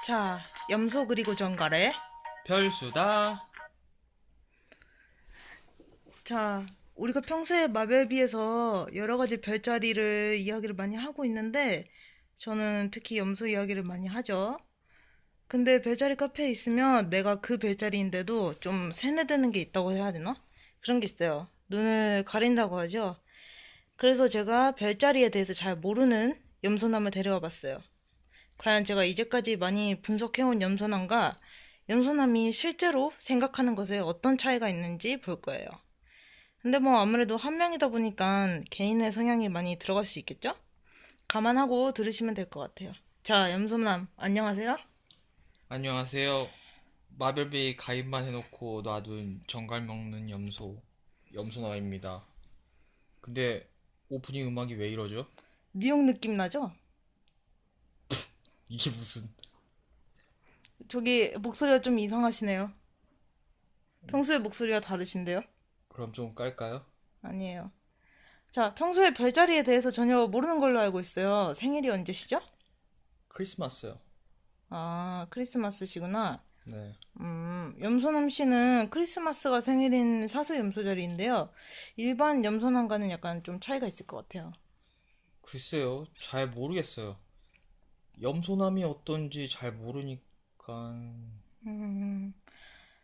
자, 염소 그리고 정갈래? 별수다. 자, 우리가 평소에 마벨비에서 여러 가지 별자리를 이야기를 많이 하고 있는데, 저는 특히 염소 이야기를 많이 하죠. 근데 별자리 카페에 있으면 내가 그 별자리인데도 좀 세뇌되는 게 있다고 해야 되나? 그런 게 있어요. 눈을 가린다고 하죠. 그래서 제가 별자리에 대해서 잘 모르는 염소남을 데려와 봤어요. 과연 제가 이제까지 많이 분석해온 염소남과 염소남이 실제로 생각하는 것에 어떤 차이가 있는지 볼 거예요. 근데 뭐 아무래도 한 명이다 보니까 개인의 성향이 많이 들어갈 수 있겠죠? 감안하고 들으시면 될 것 같아요. 자, 염소남, 안녕하세요. 안녕하세요. 마별베이 가입만 해놓고 놔둔 정갈 먹는 염소나입니다. 근데 오프닝 음악이 왜 이러죠? 뉴욕 느낌 나죠? 이게 무슨? 저기 목소리가 좀 이상하시네요. 평소에 목소리가 다르신데요? 그럼 좀 깔까요? 아니에요. 자, 평소에 별자리에 대해서 전혀 모르는 걸로 알고 있어요. 생일이 언제시죠? 크리스마스요. 아, 크리스마스시구나. 네. 염소남 씨는 크리스마스가 생일인 사수 염소자리인데요. 일반 염소남과는 약간 좀 차이가 있을 것 같아요. 글쎄요. 잘 모르겠어요. 염소남이 어떤지 잘 모르니까.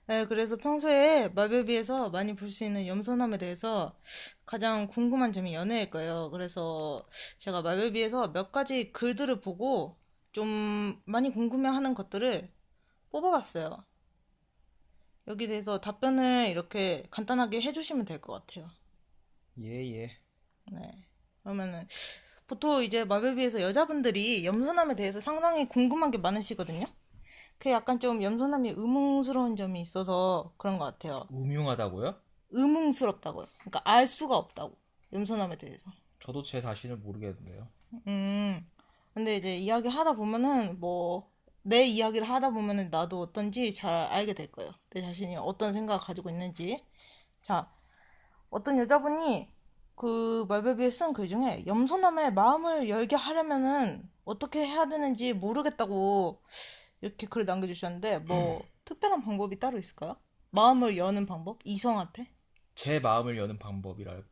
네, 그래서 평소에 마블비에서 많이 볼 수 있는 염소남에 대해서 가장 궁금한 점이 연애일 거예요. 그래서 제가 마블비에서 몇 가지 글들을 보고 좀 많이 궁금해하는 것들을 뽑아봤어요. 여기 대해서 답변을 이렇게 간단하게 해주시면 될 것 같아요. 예, 예. 네. 그러면은 보통 이제 마블비에서 여자분들이 염소남에 대해서 상당히 궁금한 게 많으시거든요. 그게 약간 좀 염소남이 의문스러운 점이 있어서 그런 것 같아요. 음흉하다고요? 의문스럽다고요. 그러니까 알 수가 없다고. 염소남에 대해서. 저도 제 자신을 모르겠는데요. 음. 근데 이제 이야기 하다 보면은 뭐 내 이야기를 하다 보면은 나도 어떤지 잘 알게 될 거예요. 내 자신이 어떤 생각을 가지고 있는지. 자, 어떤 여자분이 그 말베비에 쓴 글 중에 염소남의 마음을 열게 하려면은 어떻게 해야 되는지 모르겠다고 이렇게 글을 남겨주셨는데 뭐 특별한 방법이 따로 있을까요? 마음을 여는 방법? 이성한테? 제 마음을 여는 방법이요?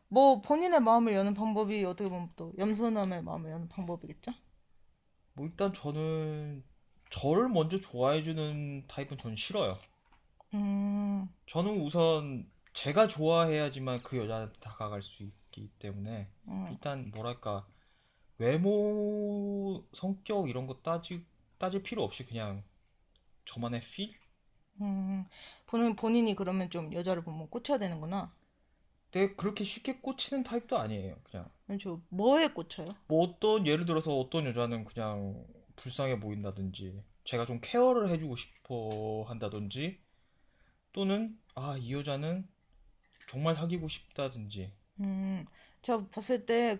뭐 본인의 마음을 여는 방법이 어떻게 보면 또 염소남의 마음을 여는 방법이겠죠? 뭐 일단 저는 저를 먼저 좋아해주는 타입은 전 싫어요. 음, 저는 우선 제가 좋아해야지만 그 여자한테 다가갈 수 있기 때문에 일단 뭐랄까 외모, 성격 이런 거 따질 필요 없이 그냥 저만의 필? 본인이 그러면 좀 여자를 보면 꽂혀야 되는구나. 근데 그렇게 쉽게 꽂히는 타입도 아니에요. 그냥 저 뭐에 꽂혀요? 뭐 어떤 예를 들어서 어떤 여자는 그냥 불쌍해 보인다든지 제가 좀 케어를 해주고 싶어 한다든지 또는 아, 이 여자는 정말 사귀고 싶다든지. 음, 제가 봤을 때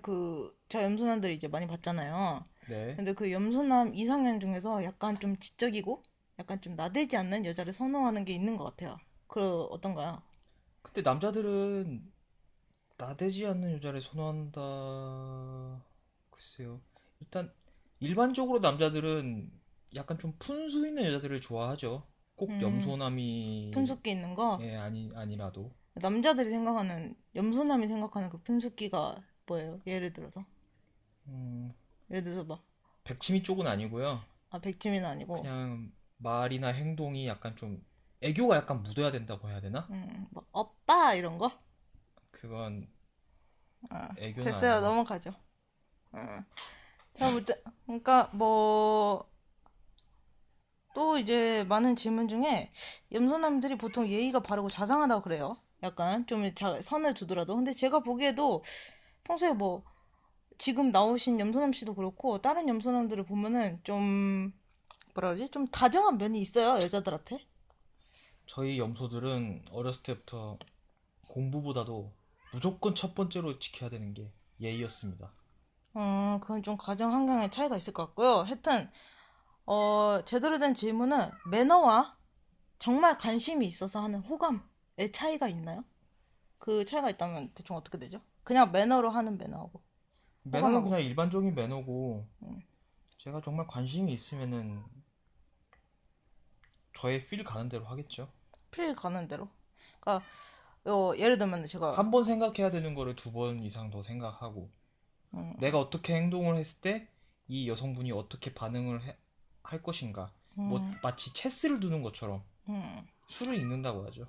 제가 염소남들 이제 많이 봤잖아요. 네. 근데 그 염소남 이상형 중에서 약간 좀 지적이고 약간 좀 나대지 않는 여자를 선호하는 게 있는 것 같아요. 어떤가요? 근데 남자들은 나대지 않는 여자를 선호한다. 글쎄요. 일단 일반적으로 남자들은 약간 좀 푼수 있는 여자들을 좋아하죠. 꼭 음, 염소남이 품숫기 있는 거? 아니라도. 남자들이 생각하는, 염소남이 생각하는 그 품숫기가 뭐예요? 예를 들어서. 음, 예를 들어서 막, 백치미 쪽은 아니고요. 백치미는 아니고, 그냥 말이나 행동이 약간 좀 애교가 약간 묻어야 된다고 해야 되나? 막, 오빠! 이런 거? 그건 애교는 됐어요. 아니고. 넘어가죠. 자, 그러니까 뭐, 또 이제 많은 질문 중에 염소남들이 보통 예의가 바르고 자상하다고 그래요. 약간 좀 선을 두더라도. 근데 제가 보기에도 평소에 뭐 지금 나오신 염소남 씨도 그렇고 다른 염소남들을 보면은 좀 뭐라 그러지? 좀 다정한 면이 있어요, 여자들한테. 저희 염소들은 어렸을 때부터 공부보다도 무조건 첫 번째로 지켜야 되는 게 예의였습니다. 그건 좀 가정 환경의 차이가 있을 것 같고요. 하여튼 제대로 된 질문은 매너와 정말 관심이 있어서 하는 호감의 차이가 있나요? 그 차이가 있다면 대충 어떻게 되죠? 그냥 매너로 하는 매너하고 매너는 호감하고. 그냥 일반적인 매너고 제가 정말 관심이 있으면은 저의 필 가는 대로 하겠죠. 필 가는 대로. 그러니까 예를 들면 제가 한 번 생각해야 되는 거를 두 번 이상 더 생각하고 내가 어떻게 행동을 했을 때 이 여성분이 어떻게 할 것인가. 뭐 음, 마치 체스를 두는 것처럼 음, 수를 읽는다고 하죠.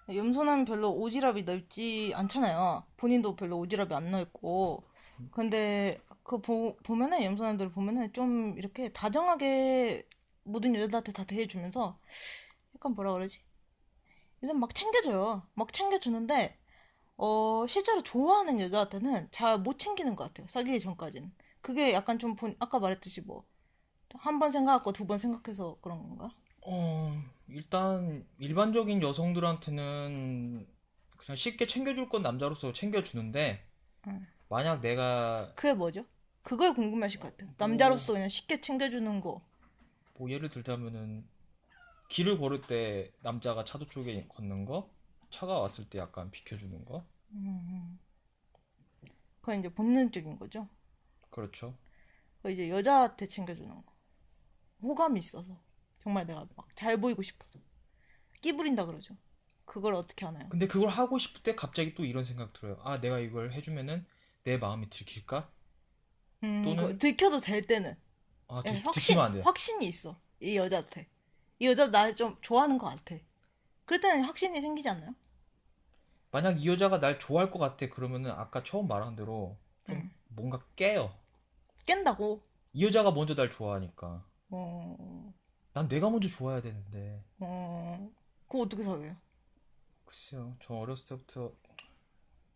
염소는 별로 오지랖이 넓지 않잖아요. 본인도 별로 오지랖이 안 넓고. 근데 보면은 염소남들 보면은 좀 이렇게 다정하게 모든 여자들한테 다 대해주면서 약간 뭐라 그러지? 요즘 막 챙겨줘요. 막 챙겨주는데 실제로 좋아하는 여자한테는 잘 못 챙기는 것 같아요. 사귀기 전까지는. 그게 약간 좀 아까 말했듯이 뭐 한 번 생각하고 두 번 생각해서 그런 건가? 일단 일반적인 여성들한테는 그냥 쉽게 챙겨줄 건 남자로서 챙겨주는데 만약 내가 그게 뭐죠? 그걸 궁금해하실 것 같아요. 뭐, 남자로서 그냥 쉽게 챙겨주는 거. 뭐 예를 들자면은 길을 걸을 때 남자가 차도 쪽에 걷는 거, 차가 왔을 때 약간 비켜주는 거, 그건 이제 본능적인 거죠. 그렇죠. 그거 이제 여자한테 챙겨주는 거. 호감이 있어서. 정말 내가 막 잘 보이고 싶어서. 끼부린다 그러죠. 그걸 어떻게 하나요? 근데 그걸 하고 싶을 때 갑자기 또 이런 생각 들어요. 아, 내가 이걸 해주면은 내 마음이 들킬까? 또는 들켜도 될 때는. 예, 들키면 안 돼. 확신이 있어. 이 여자한테. 이 여자 날 좀 좋아하는 것 같아. 그럴 때는 확신이 생기지 않나요? 만약 이 여자가 날 좋아할 것 같아 그러면은 아까 처음 말한 대로 좀 뭔가 깨요. 깬다고. 이 여자가 먼저 날 좋아하니까. 어, 난 내가 먼저 좋아야 되는데. 그거 어떻게 사귀어요? 글쎄요, 저 어렸을 때부터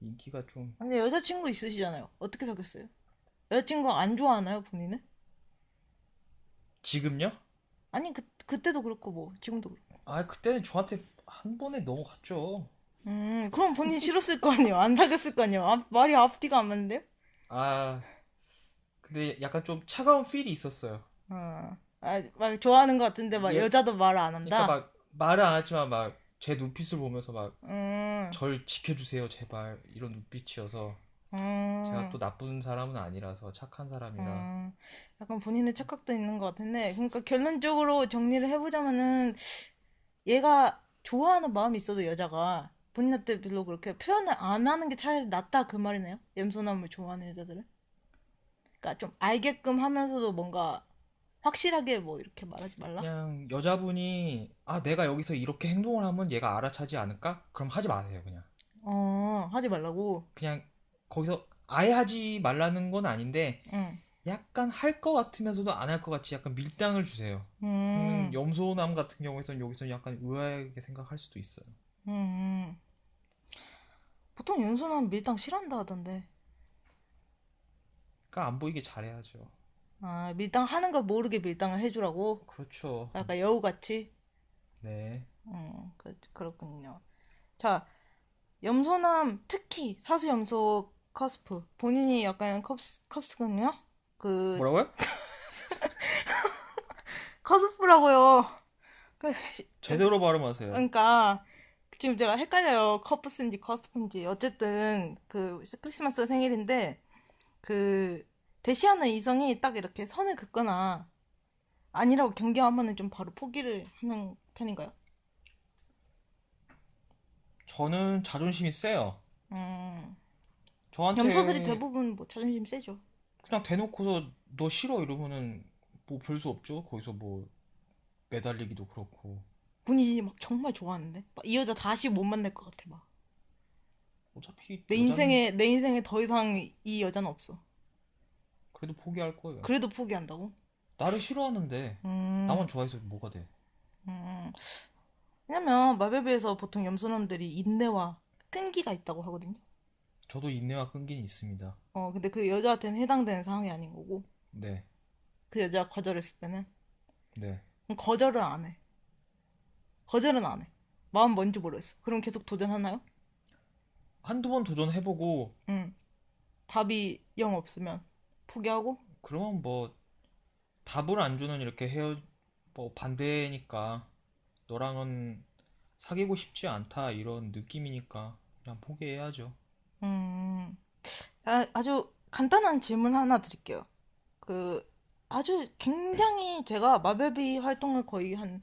인기가 좀 근데 여자친구 있으시잖아요. 어떻게 사귀었어요? 여자친구가 안 좋아하나요, 본인은? 지금요? 아니, 그때도 그렇고, 뭐, 지금도 그렇고. 아, 그때는 저한테 한 번에 넘어갔죠. 그럼 본인 싫었을 거 아니에요? 안 사귀었을 거 아니에요? 말이 앞뒤가 안 맞는데요? 아, 근데 약간 좀 차가운 필이 있었어요. 막 좋아하는 것 같은데, 막 예, 여자도 말을 안 그러니까 한다? 막 말을 안 했지만 막 제 눈빛을 보면서 막 음, 절 지켜주세요 제발 이런 눈빛이어서 제가 또 음, 나쁜 사람은 아니라서 착한 사람이라 음. 약간 본인의 착각도 있는 것 같은데, 그러니까 결론적으로 정리를 해보자면은, 얘가 좋아하는 마음이 있어도 여자가 본인한테 별로 그렇게 표현을 안 하는 게 차라리 낫다 그 말이네요. 염소남을 좋아하는 여자들은. 그러니까 좀 알게끔 하면서도 뭔가 확실하게 뭐 이렇게 말하지 말라? 그냥 여자분이 아 내가 여기서 이렇게 행동을 하면 얘가 알아차지 않을까? 그럼 하지 마세요 그냥. 하지 말라고. 그냥 거기서 아예 하지 말라는 건 아닌데 응. 약간 할 것 같으면서도 안 할 것 같이 약간 밀당을 주세요. 그러면 음, 염소남 같은 경우에는 여기서 약간 의아하게 생각할 수도 있어요. 음. 보통 염소남 밀당 싫어한다 하던데. 그러니까 안 보이게 잘해야죠. 밀당 하는 걸 모르게 밀당을 해주라고? 그렇죠. 약간 여우같이? 네. 그렇군요. 자, 염소남 특히 사수염소 커스프 본인이 약간 컵스군요. 그 뭐라고요? 커스프라고요. 그, 제대로 발음하세요. 그러니까 지금 제가 헷갈려요. 커프스인지 커스프인지 어쨌든 그 크리스마스 생일인데 그 대시하는 이성이 딱 이렇게 선을 긋거나 아니라고 경계하면은 좀 바로 포기를 하는 편인가요? 저는 자존심이 세요. 음, 염소들이 저한테 대부분 뭐 자존심 세죠. 그냥 대놓고서 너 싫어 이러면은 뭐 별 수 없죠. 거기서 뭐 매달리기도 그렇고. 본인이 막 정말 좋아하는데 막 이 여자 다시 못 만날 것 같아 막. 어차피 내 여자는 인생에 내 인생에 더 이상 이 여자는 없어. 그래도 포기할 거예요. 그래도 포기한다고? 나를 싫어하는데 음, 나만 좋아해서 뭐가 돼? 음. 왜냐면 마베베에서 보통 염소남들이 인내와 끈기가 있다고 하거든요. 저도 인내와 끈기는 있습니다. 근데 그 여자한테는 해당되는 상황이 아닌 거고 네, 그 여자가 거절했을 때는 네. 그럼 거절은 안 해. 거절은 안 해. 마음 뭔지 모르겠어. 그럼 계속 도전하나요? 한두 번 도전해보고 응. 답이 영 없으면 포기하고? 그러면 뭐 답을 안 주는 이렇게 뭐 반대니까 너랑은 사귀고 싶지 않다 이런 느낌이니까 그냥 포기해야죠. 아주 간단한 질문 하나 드릴게요. 그 아주 굉장히 제가 마베비 활동을 거의 한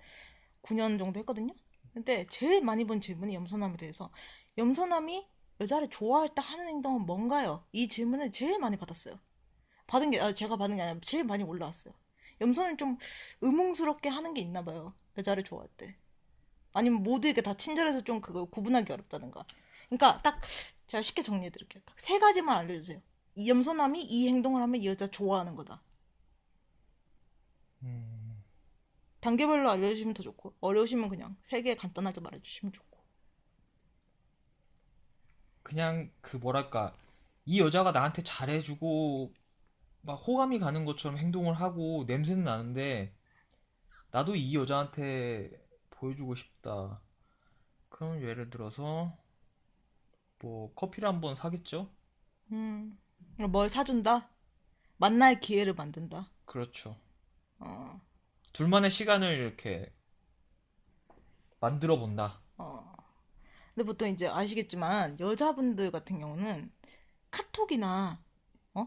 9년 정도 했거든요. 근데 제일 많이 본 질문이 염소남에 대해서 염소남이 여자를 좋아할 때 하는 행동은 뭔가요? 이 질문을 제일 많이 받았어요. 제가 받은 게 아니라 제일 많이 올라왔어요. 염소는 좀 의문스럽게 하는 게 있나 봐요. 여자를 좋아할 때. 아니면 모두에게 다 친절해서 좀 그걸 구분하기 어렵다든가. 그러니까 딱 제가 쉽게 정리해 드릴게요. 딱 세 가지만 알려주세요. 이 염소남이 이 행동을 하면 이 여자 좋아하는 거다. 음, 단계별로 알려주시면 더 좋고 어려우시면 그냥 세 개 간단하게 말해주시면 좋고. 그냥 그 뭐랄까, 이 여자가 나한테 잘해주고 막 호감이 가는 것처럼 행동을 하고 냄새는 나는데 나도 이 여자한테 보여주고 싶다. 그럼 예를 들어서 뭐 커피를 한번 사겠죠? 음, 뭘 사준다? 만날 기회를 만든다. 그렇죠. 어, 둘만의 시간을 이렇게 만들어 본다. 어. 근데 보통 이제 아시겠지만 여자분들 같은 경우는 카톡이나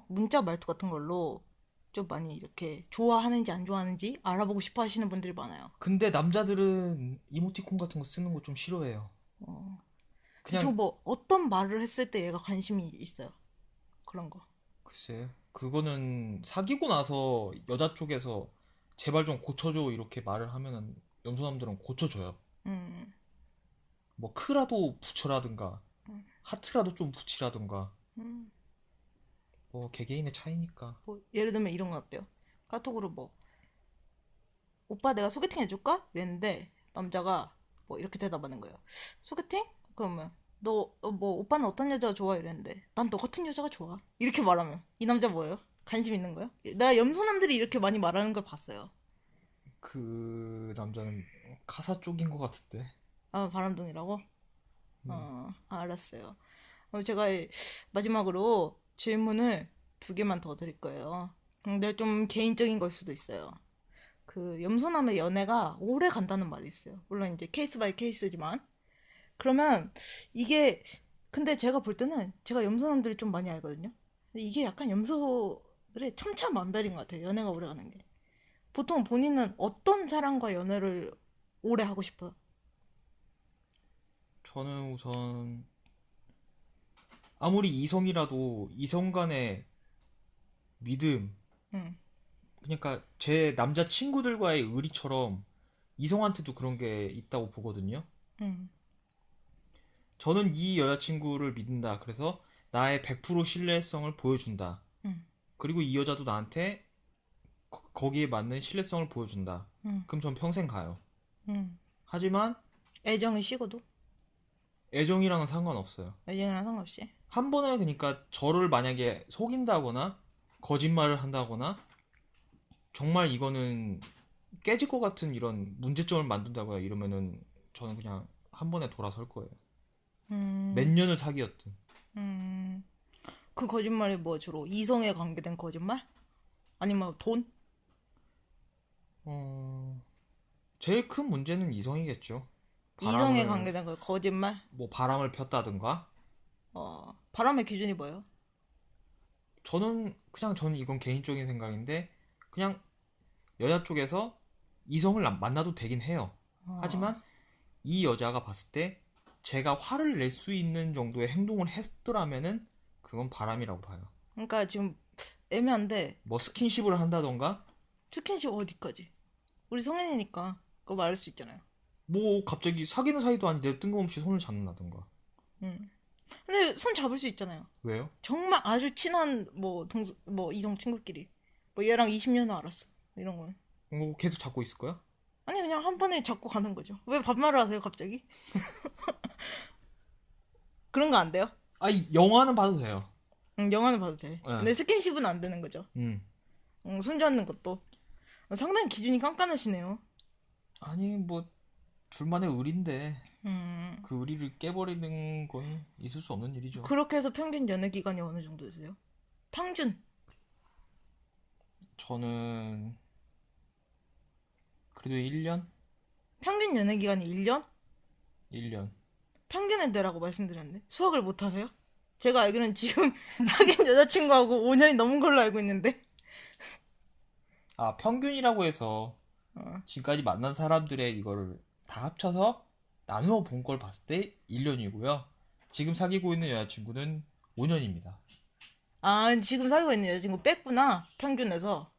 문자 말투 같은 걸로 좀 많이 이렇게 좋아하는지 안 좋아하는지 알아보고 싶어 하시는 분들이 많아요. 근데 남자들은 이모티콘 같은 거 쓰는 거 좀 싫어해요. 어. 그냥 대충 뭐 어떤 말을 했을 때 얘가 관심이 있어요. 그런 거. 글쎄, 그거는 사귀고 나서 여자 쪽에서 제발 좀 고쳐줘 이렇게 말을 하면은 염소남들은 고쳐줘요. 음, 뭐 크라도 붙여라든가 하트라도 좀 붙이라든가 음. 뭐 개개인의 차이니까. 뭐 예를 들면 이런 거 어때요? 카톡으로 뭐 오빠 내가 소개팅 해줄까? 이랬는데 남자가 뭐 이렇게 대답하는 거예요. 소개팅? 그러면 너 뭐 오빠는 어떤 여자 좋아? 이랬는데 난 너 같은 여자가 좋아. 이렇게 말하면 이 남자 뭐예요? 관심 있는 거예요? 나 염소남들이 이렇게 많이 말하는 걸 봤어요. 그 남자는 카사 쪽인 것 같은데. 아 바람둥이라고? 음, 알았어요. 제가 마지막으로 질문을 두 개만 더 드릴 거예요. 근데 좀 개인적인 걸 수도 있어요. 그 염소남의 연애가 오래 간다는 말이 있어요. 물론 이제 케이스 바이 케이스지만 그러면 이게 근데 제가 볼 때는 제가 염소남들을 좀 많이 알거든요. 근데 이게 약간 염소들의 천차만별인 것 같아요. 연애가 오래 가는 게. 보통 본인은 어떤 사람과 연애를 오래 하고 싶어요? 저는 우선 아무리 이성이라도 이성 간의 믿음, 응, 그러니까 제 남자 친구들과의 의리처럼 이성한테도 그런 게 있다고 보거든요. 응, 저는 이 여자친구를 믿는다. 그래서 나의 100% 신뢰성을 보여준다. 응, 그리고 이 여자도 나한테 거기에 맞는 신뢰성을 보여준다. 응, 그럼 전 평생 가요. 응. 하지만 애정이 식어도 애정이랑은 상관없어요. 애정이랑 상관없이. 한 번에 그러니까 저를 만약에 속인다거나 거짓말을 한다거나 정말 이거는 깨질 것 같은 이런 문제점을 만든다거나 이러면은 저는 그냥 한 번에 돌아설 거예요. 몇 음, 년을 사귀었든. 음. 그 거짓말이 뭐 주로 이성에 관계된 거짓말? 아니면 돈? 어, 제일 큰 문제는 이성이겠죠. 이성에 바람을 관계된 거 거짓말? 뭐 바람을 폈다든가. 바람의 기준이 뭐예요? 저는 이건 개인적인 생각인데 그냥 여자 쪽에서 이성을 만나도 되긴 해요. 어, 하지만 이 여자가 봤을 때 제가 화를 낼 수 있는 정도의 행동을 했더라면은 그건 바람이라고 봐요. 그러니까 지금 애매한데 뭐 스킨십을 한다던가 스킨십 어디까지? 우리 성인이니까 그거 말할 수 있잖아요. 뭐 갑자기 사귀는 사이도 아닌데 뜬금없이 손을 잡는다던가. 음. 근데 손 잡을 수 있잖아요. 왜요? 정말 아주 친한 뭐 이성 친구끼리 뭐 얘랑 20년을 알았어 이런 건 뭐 계속 잡고 있을 거야? 아니 그냥 한 번에 잡고 가는 거죠. 왜 반말을 하세요 갑자기? 그런 거 안 돼요? 영화는 봐도 돼요. 영화는 봐도 돼. 예. 근데 스킨십은 안 되는 거죠. 음. 손 잡는 것도 상당히 기준이 깐깐하시네요. 아니 뭐 둘만의 의리인데 음, 그 의리를 깨버리는 건 있을 수 없는 일이죠. 그렇게 해서 평균 연애 기간이 어느 정도 되세요? 평균. 저는 그래도 1년? 평균 연애 기간이 1년? 1년. 평균의 내라고 말씀드렸는데 수학을 못 하세요? 제가 알기로는 지금 사귄 여자친구하고 5년이 넘은 걸로 알고 있는데 아, 평균이라고 해서 어. 지금까지 만난 사람들의 이거를 다 합쳐서 나누어 본 걸 봤을 때 1년이고요. 지금 사귀고 있는 여자친구는 5년입니다. 아, 지금 사귀고 있는 여자친구 뺐구나. 평균에서.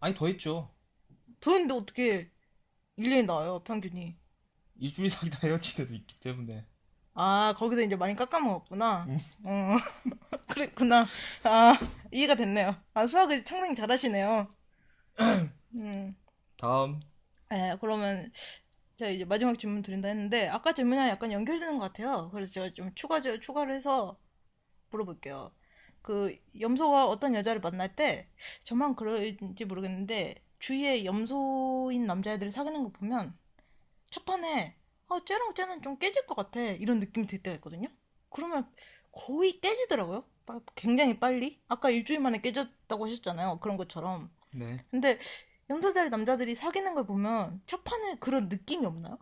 아니, 더 했죠. 더인데 어떻게 1년이 나와요, 평균이. 일주일 사귀다 헤어진 애도 있기 때문에. 아, 거기서 이제 많이 깎아먹었구나. 음. 어, 그랬구나. 아, 이해가 됐네요. 아, 수학을 상당히 잘하시네요. 음. 다음. 그러면 제가 이제 마지막 질문 드린다 했는데 아까 질문이랑 약간 연결되는 것 같아요. 그래서 제가 좀 추가를 해서 물어볼게요. 그 염소가 어떤 여자를 만날 때 저만 그런지 모르겠는데 주위에 염소인 남자애들을 사귀는 거 보면 첫판에 쟤랑 쟤는 좀 깨질 것 같아 이런 느낌이 들 때가 있거든요. 그러면 거의 깨지더라고요. 굉장히 빨리. 아까 일주일 만에 깨졌다고 하셨잖아요. 그런 것처럼. 네. 근데 염소자리 남자들이 사귀는 걸 보면 첫판에 그런 느낌이 없나요?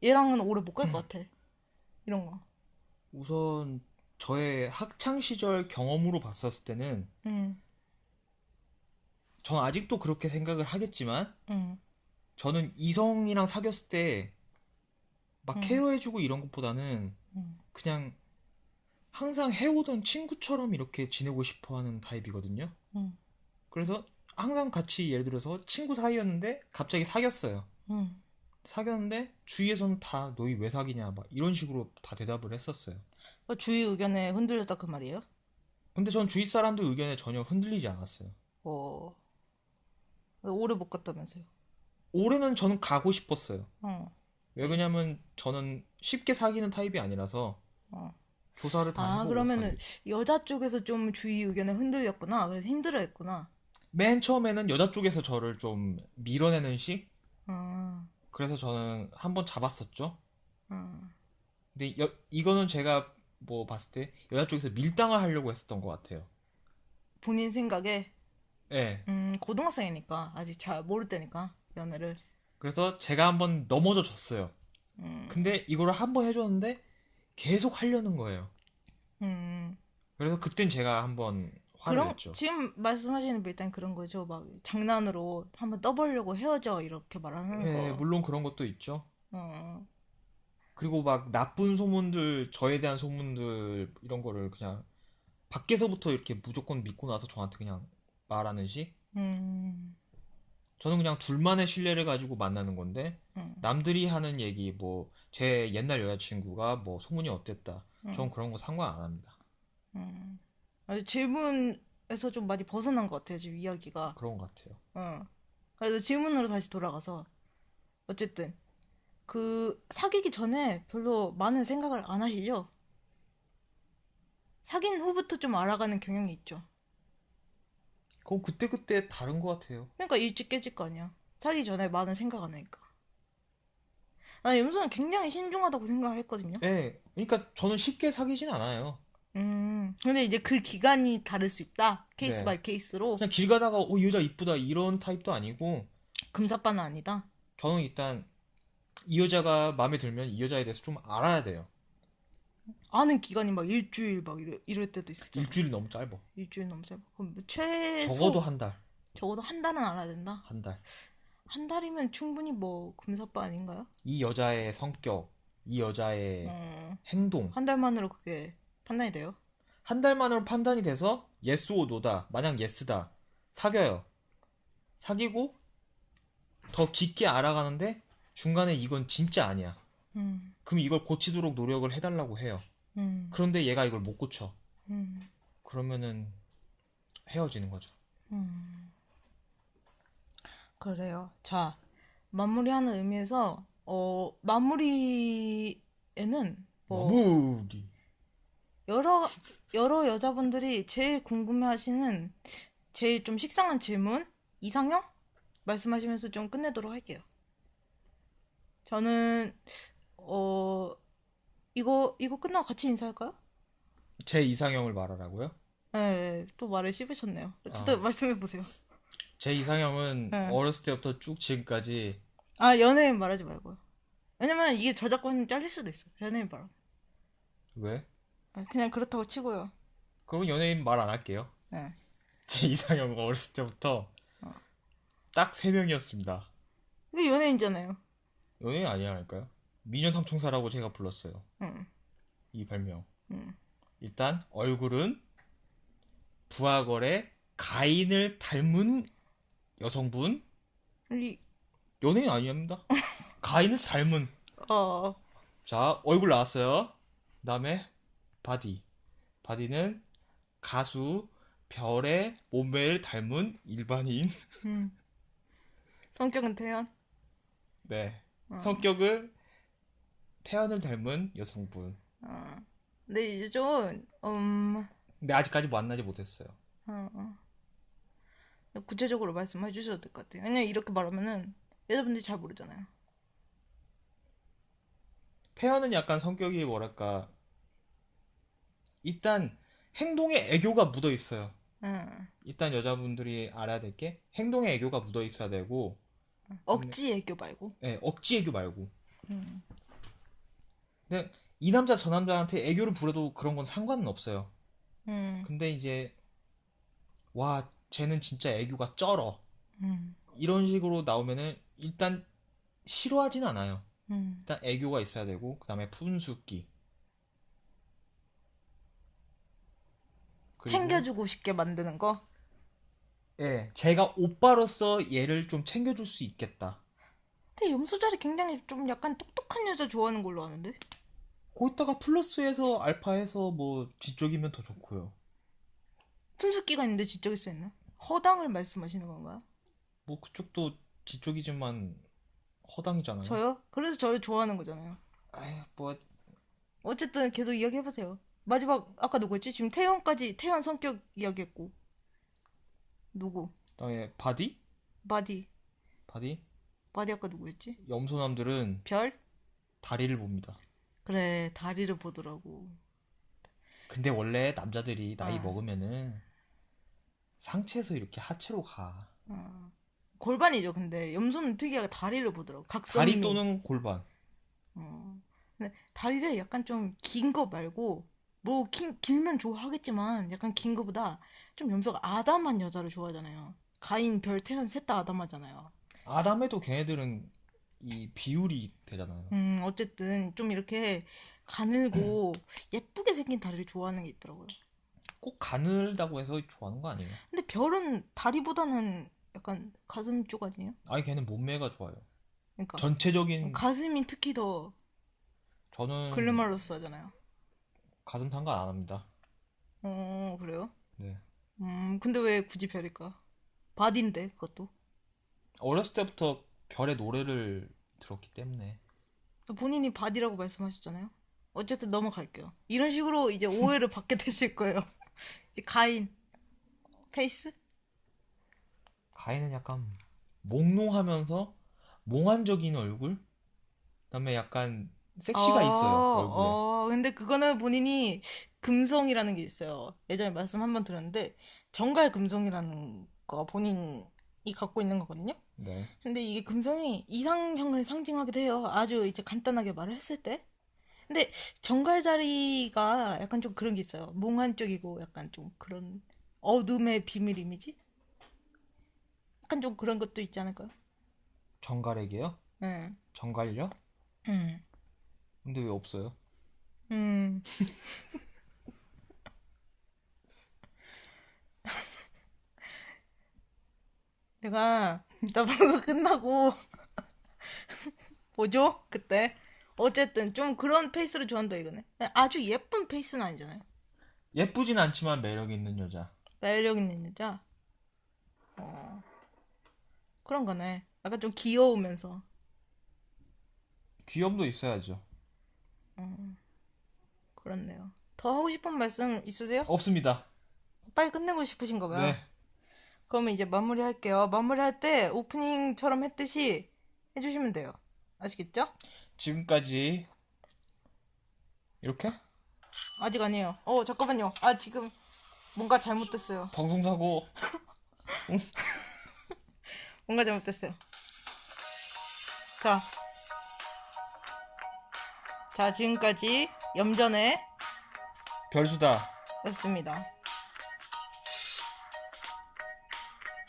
얘랑은 오래 못 갈 것 같아. 이런 거. 우선 저의 학창 시절 경험으로 봤었을 때는 음, 전 아직도 그렇게 생각을 하겠지만 음, 저는 이성이랑 사귀었을 때 막 음, 케어해주고 이런 것보다는 음, 그냥 항상 해오던 친구처럼 이렇게 지내고 싶어 하는 타입이거든요. 음, 그래서 항상 같이 예를 들어서 친구 사이였는데 갑자기 사귀었어요. 음. 사귀었는데 주위에서는 다 너희 왜 사귀냐 막 이런 식으로 다 대답을 했었어요. 주위 의견에 흔들렸다 그 말이에요? 근데 전 주위 사람들 의견에 전혀 흔들리지 않았어요. 어, 오래 못 갔다면서요. 올해는 저는 가고 싶었어요. 어, 왜 그러냐면 저는 쉽게 사귀는 타입이 아니라서 어. 조사를 다 아, 해보고 그러면은 사귀죠. 여자 쪽에서 좀 주위 의견에 흔들렸구나. 그래서 힘들어했구나. 맨 처음에는 여자 쪽에서 저를 좀 밀어내는 식? 어, 그래서 저는 한번 잡았었죠. 어. 근데 이거는 제가 뭐 봤을 때 여자 쪽에서 밀당을 하려고 했었던 것 같아요. 본인 생각에, 네. 고등학생이니까, 아직 잘 모를 때니까, 연애를. 그래서 제가 한번 넘어져 줬어요. 음, 근데 이거를 한번 해줬는데 계속 하려는 거예요. 음. 그래서 그땐 제가 한번 화를 냈죠. 지금 말씀하시는 거 일단 그런 거죠. 막 장난으로 한번 떠보려고 헤어져 이렇게 말하는 예, 거. 물론 그런 것도 있죠. 어, 그리고 막 나쁜 소문들, 저에 대한 소문들 이런 거를 그냥 밖에서부터 이렇게 무조건 믿고 나서 저한테 그냥 말하는 식? 음, 저는 그냥 둘만의 신뢰를 가지고 만나는 건데 음, 남들이 하는 얘기 뭐 제 옛날 여자친구가 뭐 소문이 어땠다. 전 음, 그런 거 상관 안 합니다. 음. 질문에서 좀 많이 벗어난 것 같아요, 지금 이야기가. 그런 것 같아요. 그래서 질문으로 다시 돌아가서 어쨌든 그 사귀기 전에 별로 많은 생각을 안 하시죠? 사귄 후부터 좀 알아가는 경향이 있죠. 그건 그때그때 다른 것 같아요. 그러니까 일찍 깨질 거 아니야. 사귀기 전에 많은 생각 안 하니까. 나 염소는 굉장히 신중하다고 생각했거든요. 예, 그러니까 저는 쉽게 사귀진 않아요. 근데 이제 그 기간이 다를 수 있다. 케이스 네. 바이 케이스로. 그냥 길 가다가 이 여자 이쁘다 이런 타입도 아니고 금사빠는 아니다. 저는 일단 이 여자가 마음에 들면 이 여자에 대해서 좀 알아야 돼요. 아는 기간이 막 일주일 막 이럴 때도 있었잖아. 일주일이 너무 짧아. 일주일 넘게. 그럼 뭐 적어도 최소 한 달. 적어도 한 달은 알아야 된다. 한 달. 한 달이면 충분히 뭐 금사빠 아닌가요? 이 여자의 성격, 이 여자의 어, 행동. 한 달만으로 그게 판단이 돼요? 한 달 만으로 판단이 돼서 yes or no다. 만약 yes다. 사겨요. 사귀고 더 깊게 알아가는데 중간에 이건 진짜 아니야. 음, 그럼 이걸 고치도록 노력을 해달라고 해요. 음, 그런데 얘가 이걸 못 고쳐. 음, 그러면은 헤어지는 거죠. 음. 그래요. 자, 마무리하는 의미에서 마무리에는 뭐 마무리. 여러 여러 여자분들이 제일 궁금해하시는 제일 좀 식상한 질문 이상형 말씀하시면서 좀 끝내도록 할게요. 저는 어 이거 끝나고 같이 인사할까요? 제 이상형을 말하라고요? 네, 또 말을 씹으셨네요. 아, 어쨌든 말씀해 보세요. 제 이상형은 네. 어렸을 때부터 쭉 지금까지 아 연예인 말하지 말고요. 왜냐면 이게 저작권 잘릴 수도 있어요. 연예인 말. 왜? 그냥 그렇다고 치고요. 그럼 연예인 말 안 할게요. 네. 제 이상형은 어렸을 때부터 딱 3명이었습니다. 이게 연예인이잖아요. 연예인 아니야 할까요? 미녀 삼총사라고 제가 불렀어요. 응, 이 별명. 응. 일단 얼굴은 부하걸의 가인을 닮은 여성분. 이, 연예인 아니랍니다. 가인을 닮은. 어, 자, 얼굴 나왔어요. 그다음에 바디. 바디는 가수 별의 몸매를 닮은 일반인. 음. 성격은 태연. 네. 어, 성격은 태연을 닮은 여성분. 어. 근데 이제 좀, 근데 아직까지 만나지 못했어요. 어, 구체적으로 말씀해 주셔도 될 것 같아요. 왜냐면 이렇게 말하면은 여자분들이 잘 모르잖아요. 태연은 약간 성격이 뭐랄까, 일단 행동에 애교가 묻어 있어요. 응. 일단 여자분들이 알아야 될 게 행동에 애교가 묻어 있어야 되고, 그다음에 억지 애교 말고. 예, 억지 애교 말고. 음. 근데 이 남자 저 남자한테 애교를 부려도 그런 건 상관은 없어요. 음. 근데 이제 와 쟤는 진짜 애교가 쩔어 음. 이런 식으로 나오면은 일단 싫어하진 않아요. 음. 일단 애교가 있어야 되고 그다음에 푼숙기 그리고 챙겨주고 싶게 만드는 거. 예 제가 오빠로서 얘를 좀 챙겨줄 수 있겠다. 근데 염소자리 굉장히 좀 약간 똑똑한 여자 좋아하는 걸로 아는데. 거기다가 플러스해서 알파해서 뭐 지적이면 더 좋고요. 순수기가 있는데 지적일 수 있나? 허당을 말씀하시는 건가요? 뭐 그쪽도 지적이지만 허당이잖아요. 저요? 그래서 저를 좋아하는 거잖아요. 아휴 뭐 어쨌든 계속 이야기해보세요. 마지막 아까 누구였지? 지금 태연까지 태연 성격 이야기했고 누구? 그다음에 바디 마디. 바디 마디 아까 누구였지? 염소남들은 별? 다리를 봅니다. 그래 다리를 보더라고. 근데 원래 남자들이 나이 아, 먹으면은 상체에서 이렇게 하체로 가. 아. 골반이죠. 근데 염소는 특이하게 다리를 보더라고. 다리 각선미. 또는 골반. 어. 근데 다리를 약간 좀 긴 거 말고 뭐 길면 좋아하겠지만 약간 긴 거보다 좀 염소가 아담한 여자를 좋아하잖아요. 가인, 별, 태연 셋 다 아담하잖아요. 아담해도 걔네들은 이 비율이 되잖아요. 어쨌든 좀 이렇게 가늘고 예쁘게 생긴 다리를 좋아하는 게 있더라고요. 꼭 가늘다고 해서 좋아하는 거 아니에요. 근데 별은 다리보다는 약간 가슴 쪽 아니에요? 아니 걔는 몸매가 좋아요. 그러니까 전체적인 가슴이 특히 더 저는 글래머러스 하잖아요. 가슴 상관 안 합니다. 그래요? 네. 근데 왜 굳이 별일까? 바디인데 그것도. 어렸을 때부터 별의 노래를 들었기 때문에 본인이 바디라고 말씀하셨잖아요. 어쨌든 넘어갈게요. 이런 식으로 이제 오해를 받게 되실 거예요. 이제 가인, 페이스? 가인은 약간 몽롱하면서 몽환적인 얼굴? 그다음에 약간 섹시가 있어요 얼굴에. 근데 그거는 본인이 금성이라는 게 있어요. 예전에 말씀 한번 들었는데, 정갈 금성이라는 거 본인이 갖고 있는 거거든요. 네. 근데 이게 금성이 이상형을 상징하기도 해요. 아주 이제 간단하게 말을 했을 때. 근데 정갈 자리가 약간 좀 그런 게 있어요. 몽환적이고 약간 좀 그런 어둠의 비밀 이미지? 약간 좀 그런 것도 있지 않을까요? 정갈에게요? 응. 정갈요? 응. 근데 왜 없어요? 음. 내가 이따 방송 끝나고 뭐죠? 그때. 어쨌든 좀 그런 페이스를 좋아한다 이거네. 아주 예쁜 페이스는 아니잖아요. 예쁘진 않지만 매력 있는 여자. 매력 있는 여자. 어, 그런 거네. 약간 좀 귀여우면서. 귀염도 있어야죠. 그렇네요. 더 하고 싶은 말씀 있으세요? 없습니다. 빨리 끝내고 싶으신가 봐요. 네. 그러면 이제 마무리할게요. 마무리할 때 오프닝처럼 했듯이 해주시면 돼요. 아시겠죠? 지금까지 이렇게 아직 아니에요. 잠깐만요. 아, 지금 뭔가 잘못됐어요. 방송사고 뭔가 잘못됐어요. 자, 자, 지금까지 염전의 별수다. 였습니다.